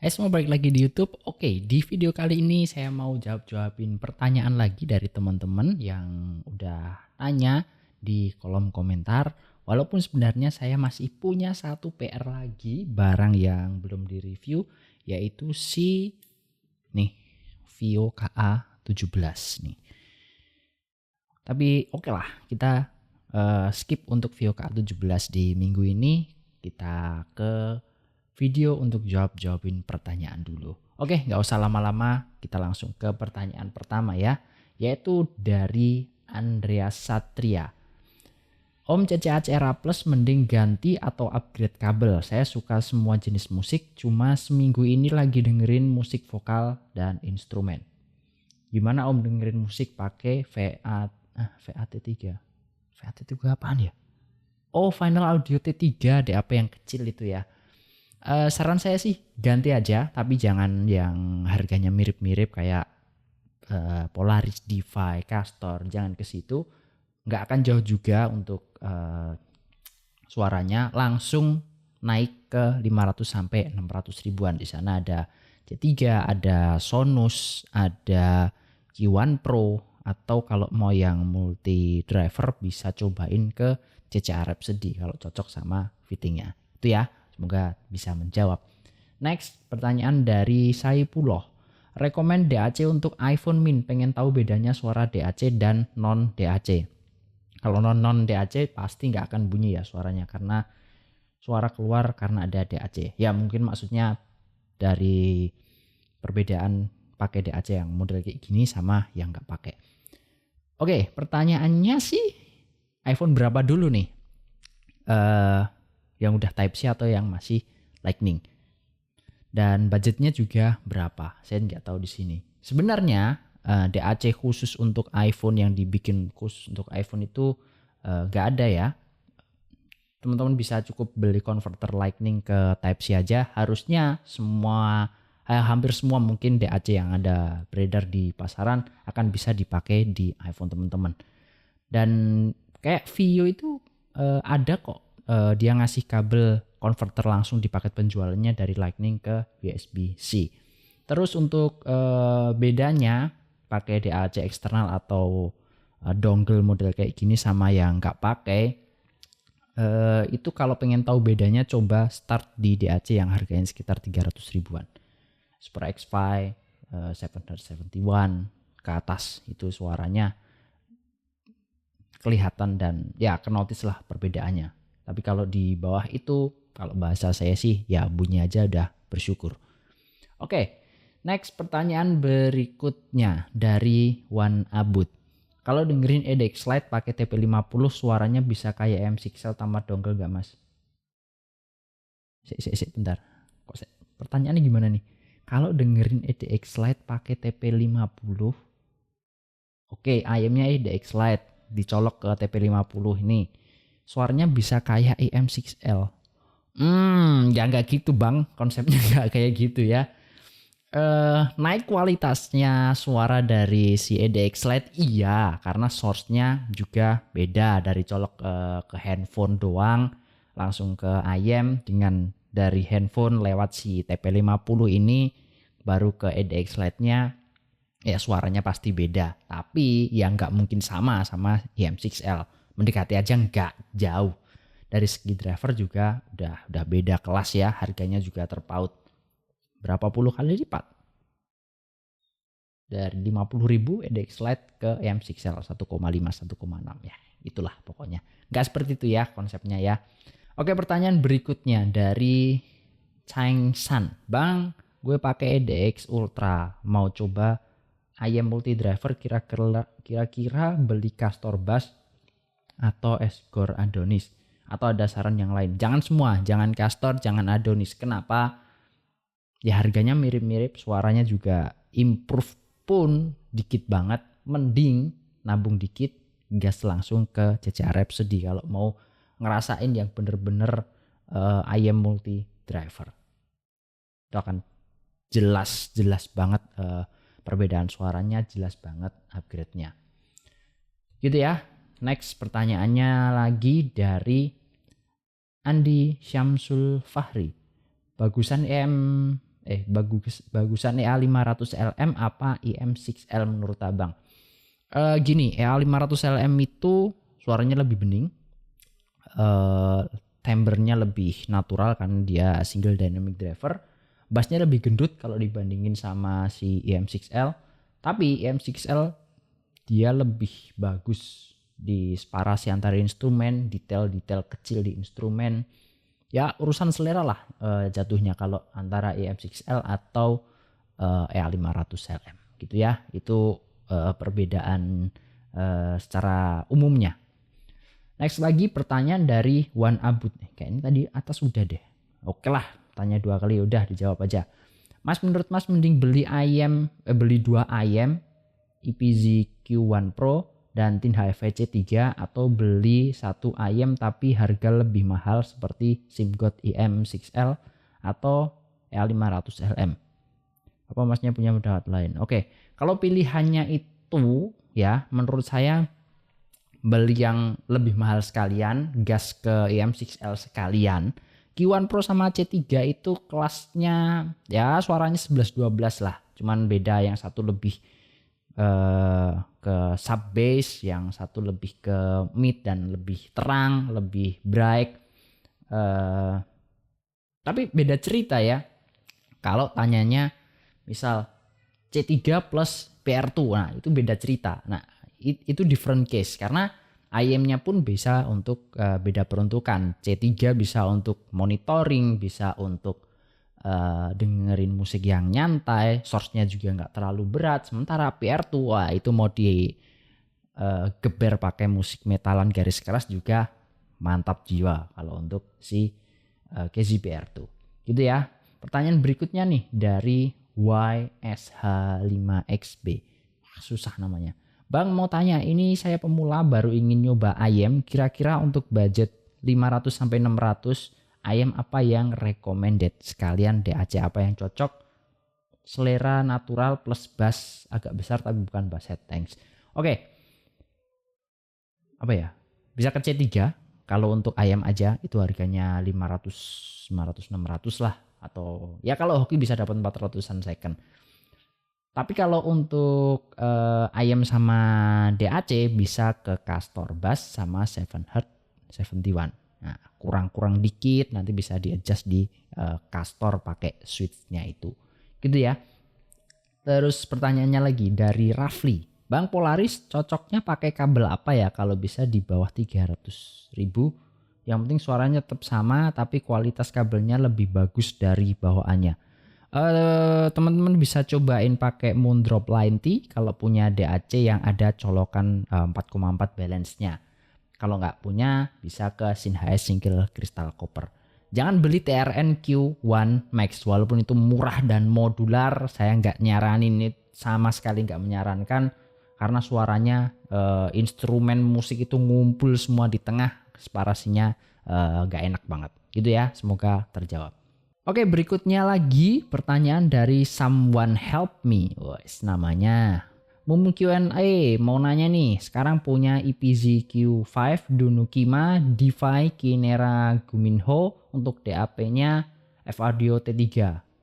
Hai semua, balik lagi di YouTube. Oke, di video kali ini saya mau jawabin pertanyaan lagi dari teman-teman yang udah tanya di kolom komentar. Walaupun sebenarnya saya masih punya satu PR lagi, barang yang belum di-review, yaitu si nih Vivo KA17 nih. Tapi oke lah, kita skip untuk Vivo KA17 di minggu ini. Kita ke video untuk jawabin pertanyaan dulu. Oke, nggak usah lama-lama, kita langsung ke pertanyaan pertama ya, yaitu dari Andreas Satria. Om, CCAC Era Plus mending ganti atau upgrade kabel? Saya suka semua jenis musik, cuma seminggu ini lagi dengerin musik vokal dan instrumen. Gimana Om dengerin musik pakai VAT3? VAT3 apaan ya? Oh, Final Audio T3, DAP yang kecil itu ya. Saran saya sih ganti aja, tapi jangan yang harganya mirip-mirip kayak Polaris, DeFi, Castor, jangan ke situ. Nggak akan jauh juga untuk suaranya, langsung naik ke 500 sampai 600 ribuan. Di sana ada C3, ada Sonus, ada Q1 Pro, atau kalau mau yang multi driver bisa cobain ke CCA Rhapsody kalau cocok sama fittingnya. Itu ya. Semoga bisa menjawab. Next, pertanyaan dari Saipullah. Rekomend DAC untuk iPhone Min. Pengen tahu bedanya suara DAC dan non DAC. Kalau non DAC pasti nggak akan bunyi ya suaranya, karena suara keluar karena ada DAC. Ya mungkin maksudnya dari perbedaan pakai DAC yang model kayak gini sama yang nggak pakai. Oke, pertanyaannya sih iPhone berapa dulu nih? Yang udah Type-C atau yang masih Lightning, dan budgetnya juga berapa? Saya nggak tahu di sini. Sebenarnya DAC khusus untuk iPhone yang dibikin khusus untuk iPhone itu nggak ada ya. Teman-teman bisa cukup beli converter Lightning ke Type-C aja. Harusnya semua hampir semua mungkin DAC yang ada beredar di pasaran akan bisa dipakai di iPhone teman-teman. Dan kayak Vio itu ada kok. Dia ngasih kabel converter langsung di paket penjualannya dari Lightning ke USB-C. Terus untuk bedanya pakai DAC eksternal atau dongle model kayak gini sama yang nggak pakai, itu kalau pengen tahu bedanya coba start di DAC yang harganya sekitar 300 ribuan. Super X5, 771 ke atas itu suaranya kelihatan dan ya kenotis lah perbedaannya. Tapi kalau di bawah itu, kalau bahasa saya sih ya bunyi aja udah bersyukur. Oke, next pertanyaan berikutnya dari Wan Abud. Kalau dengerin EDX Lite pakai TP50 suaranya bisa kayak M6L tambah dongle gak mas? Bentar. Pertanyaannya gimana nih? Kalau dengerin EDX Lite pakai TP50, oke, ayamnya EDX Lite dicolok ke TP50 ini, suaranya bisa kayak EM6L. Ya nggak gitu bang, konsepnya nggak kayak gitu ya. Naik kualitasnya suara dari si EDX Lite iya, karena source-nya juga beda, dari colok ke handphone doang langsung ke IM, dengan dari handphone lewat si TP50 ini baru ke EDX Lite-nya, ya suaranya pasti beda. Tapi yang nggak mungkin sama EM6L. Mendekati aja nggak jauh. Dari segi driver juga udah beda kelas ya, harganya juga terpaut berapa puluh kali lipat. Dari 50.000 EDX Lite ke EM6L 1,5 1,6 ya. Itulah pokoknya. Nggak seperti itu ya konsepnya ya. Oke, pertanyaan berikutnya dari Chang San. Bang, gue pakai EDX Ultra, mau coba IM multi driver, kira-kira beli Castor Bass atau Esgor Adonis, atau ada saran yang lain? Jangan semua, jangan Castor, jangan Adonis. Kenapa? Ya harganya mirip-mirip, suaranya juga improve pun dikit banget. Mending nabung dikit, gas langsung ke CCA Rhapsody kalau mau ngerasain yang bener-bener IM multi driver. Itu akan jelas banget perbedaan suaranya, jelas banget upgrade-nya. Gitu ya. Next pertanyaannya lagi dari Andi Syamsul Fahri. Bagusan bagusan EA500LM apa IM6L menurut Abang? Gini, EA500LM itu suaranya lebih bening, timbre-nya lebih natural karena dia single dynamic driver, bassnya lebih gendut kalau dibandingin sama si IM6L, tapi IM6L dia lebih bagus di separasi antara instrumen, detail-detail kecil di instrumen. Ya urusan selera lah jatuhnya kalau antara EM6L atau EA500LM gitu ya. Itu perbedaan secara umumnya. Next lagi pertanyaan dari Wan Abud. Kayaknya tadi atas udah deh. Oke lah, tanya 2 kali udah dijawab aja. Mas, menurut Mas mending beli beli 2 IM EPZ Q1 Pro dan Tin HFC 3 atau beli 1 IM tapi harga lebih mahal seperti SIMGOT IM6L atau EA500LM? Apa Masnya punya pendapat lain? Oke, kalau pilihannya itu ya menurut saya beli yang lebih mahal sekalian, gas ke IM6L sekalian. Q1 Pro sama C3 itu kelasnya ya suaranya 11-12 lah. Cuman beda yang satu lebih ke sub bass, yang satu lebih ke mid dan lebih terang, lebih bright. Tapi beda cerita ya. Kalau tanyanya misal C3 plus PR2, nah itu beda cerita. Nah itu different case karena IM-nya pun bisa untuk beda peruntukan. C3 bisa untuk monitoring, bisa untuk dengerin musik yang nyantai, source-nya juga nggak terlalu berat. Sementara PR2 wah itu mau di geber pakai musik metalan garis keras juga mantap jiwa kalau untuk si Casio PR2 gitu ya. Pertanyaan berikutnya nih dari YSH5XB, susah namanya. Bang mau tanya, ini saya pemula baru ingin nyoba IM, kira-kira untuk budget 500-600 IM apa yang recommended, sekalian DAC apa yang cocok, selera natural plus bass agak besar tapi bukan bass head, thanks. Oke. Apa ya, bisa ke C3 kalau untuk IM aja itu harganya 500, 600 lah, atau ya kalau hoki bisa dapat 400-an second. Tapi kalau untuk IM sama DAC bisa ke Castor Bass sama 7Hz71. Nah, kurang dikit nanti bisa di-adjust di Castor pakai switch-nya itu. Gitu ya. Terus pertanyaannya lagi dari Rafli. Bang, Polaris cocoknya pakai kabel apa ya kalau bisa di bawah 300.000? Yang penting suaranya tetap sama tapi kualitas kabelnya lebih bagus dari bawaannya. Teman-teman bisa cobain pakai Moondrop Line T kalau punya DAC yang ada colokan 4,4 balance-nya. Kalau nggak punya bisa ke Sennheiser Single Crystal Copper. Jangan beli TRN Q1 Max walaupun itu murah dan modular. Saya nggak nyaranin, sama sekali nggak menyarankan karena suaranya instrumen musik itu ngumpul semua di tengah, separasinya nggak enak banget. Gitu ya, semoga terjawab. Oke, berikutnya lagi pertanyaan dari Someone Help Me. Wes, namanya Mumu Q&A, mau nanya nih, sekarang punya EPZ Q5 Dunukima DeFi Kinera Guminho untuk DAP-nya F-Audio T3.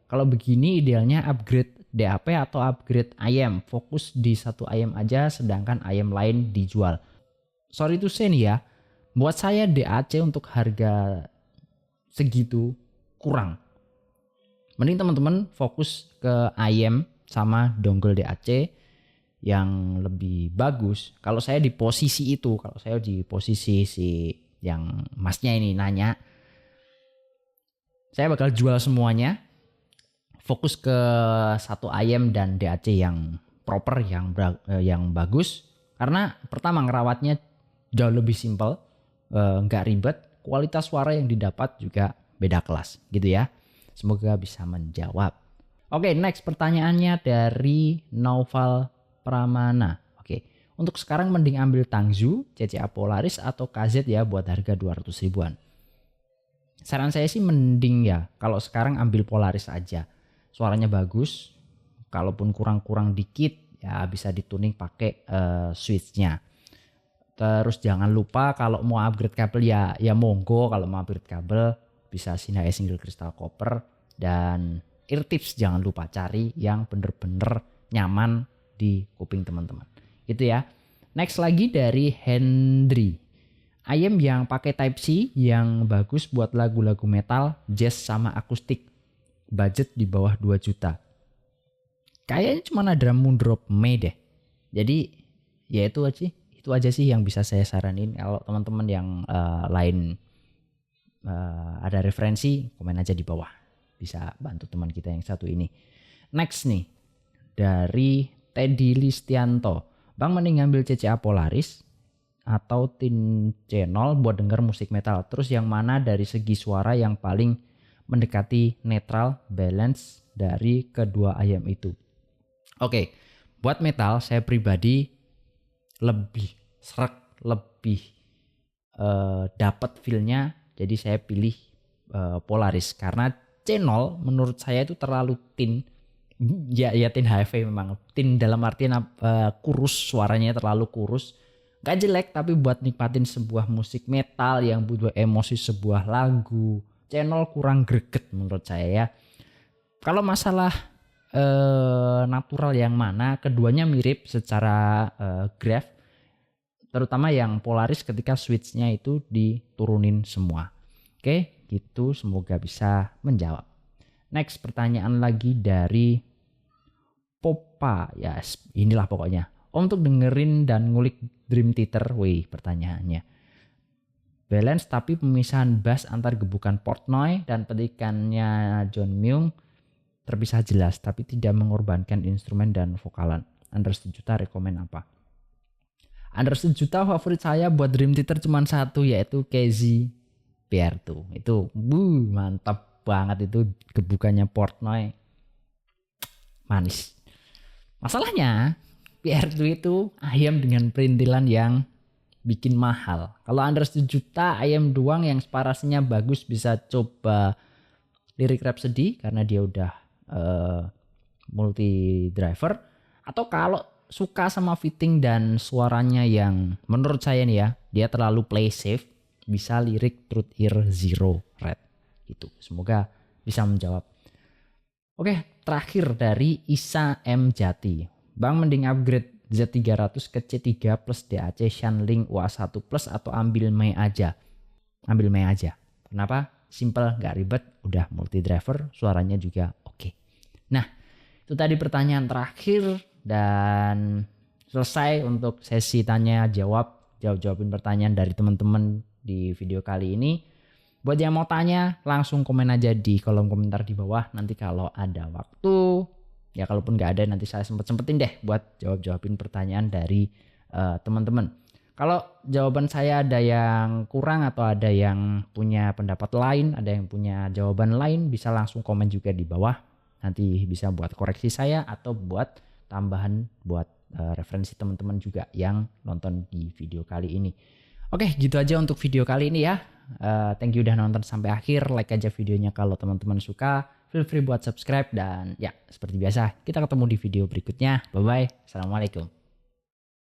Kalau begini idealnya upgrade DAP atau upgrade IM, fokus di satu IM aja sedangkan IM lain dijual. Sorry to say nih ya, buat saya DAC untuk harga segitu kurang. Mending teman-teman fokus ke IM sama dongle DAC yang lebih bagus. Kalau saya di posisi itu, kalau saya di posisi si yang masnya ini nanya, saya bakal jual semuanya, fokus ke satu IM dan DAC yang proper, yang bagus. Karena pertama ngerawatnya jauh lebih simple, nggak ribet, kualitas suara yang didapat juga beda kelas gitu ya. Semoga bisa menjawab. Oke, next pertanyaannya dari Naufal Pramana. Oke, untuk sekarang mending ambil Tangzu, CCA Polaris atau KZ ya buat harga 200 ribuan. Saran saya sih mending ya kalau sekarang ambil Polaris aja. Suaranya bagus, kalaupun kurang-kurang dikit ya bisa dituning pakai switch-nya. Terus jangan lupa kalau mau upgrade kabel ya monggo, kalau mau upgrade kabel bisa Sennheiser Single Crystal Copper dan ear tips jangan lupa cari yang bener-bener nyaman di kuping teman-teman. Gitu ya. Next lagi dari Hendry. Ayam yang pakai Type C yang bagus buat lagu-lagu metal, jazz sama akustik. Budget di bawah 2 juta. Kayaknya cuma ada Moondrop May deh. Jadi ya itu aja sih yang bisa saya saranin. Kalau teman-teman yang lain ada referensi, komen aja di bawah. Bisa bantu teman kita yang satu ini. Next nih, dari Teddy Listianto. Bang mending ngambil CCA Polaris atau Tin Channel buat denger musik metal. Terus yang mana dari segi suara yang paling mendekati netral, balance dari kedua ayam itu? Oke, buat metal saya pribadi lebih serak, lebih dapat feel-nya. Jadi saya pilih Polaris karena Channel menurut saya itu terlalu thin. Ya tin HV memang. Thin dalam artian kurus, suaranya terlalu kurus. Gak jelek, tapi buat nikmatin sebuah musik metal yang butuh emosi sebuah lagu, Channel kurang greget menurut saya ya. Kalau masalah natural yang mana, keduanya mirip secara graph. Terutama yang Polaris ketika switch-nya itu diturunin semua. Oke, gitu, semoga bisa menjawab. Next, pertanyaan lagi dari Popa. Ya, inilah pokoknya. Untuk dengerin dan ngulik Dream Theater, pertanyaannya. Balance tapi pemisahan bass antar gebukan Portnoy dan petikannya John Myung terpisah jelas tapi tidak mengorbankan instrumen dan vokalan. Under 1 juta rekomen apa? Under 1 juta favorit saya buat Dream Theater cuma satu, yaitu KZ PR2. Itu mantap banget, itu gebukannya Portnoy manis. Masalahnya PR2 itu ayam dengan perintilan yang bikin mahal. Kalau under 1 juta ayam doang yang separasinya bagus bisa coba Lyric Rhapsody karena dia udah multi driver. Atau kalau suka sama fitting dan suaranya yang menurut saya nih ya, dia terlalu play safe, bisa Lyric Truth Ear Zero Red gitu. Semoga bisa menjawab. Oke, terakhir dari Isa M Jati. Bang mending upgrade Z300 ke C3 plus DAC Shanling UA1 plus atau ambil Mei aja? Ambil Mei aja. Kenapa? Simple, gak ribet, udah multi driver, suaranya juga oke. Nah, itu tadi pertanyaan terakhir dan selesai untuk sesi tanya jawabin pertanyaan dari teman-teman di video kali ini. Buat yang mau tanya, langsung komen aja di kolom komentar di bawah. Nanti kalau ada waktu, ya kalaupun nggak ada, nanti saya sempetin deh buat jawabin pertanyaan dari teman-teman. Kalau jawaban saya ada yang kurang atau ada yang punya pendapat lain, ada yang punya jawaban lain, bisa langsung komen juga di bawah. Nanti bisa buat koreksi saya atau buat tambahan buat referensi teman-teman juga yang nonton di video kali ini. Oke, gitu aja untuk video kali ini ya. Thank you udah nonton sampai akhir. Like aja videonya kalau teman-teman suka. Feel free buat subscribe dan ya seperti biasa kita ketemu di video berikutnya. Bye bye. Assalamualaikum.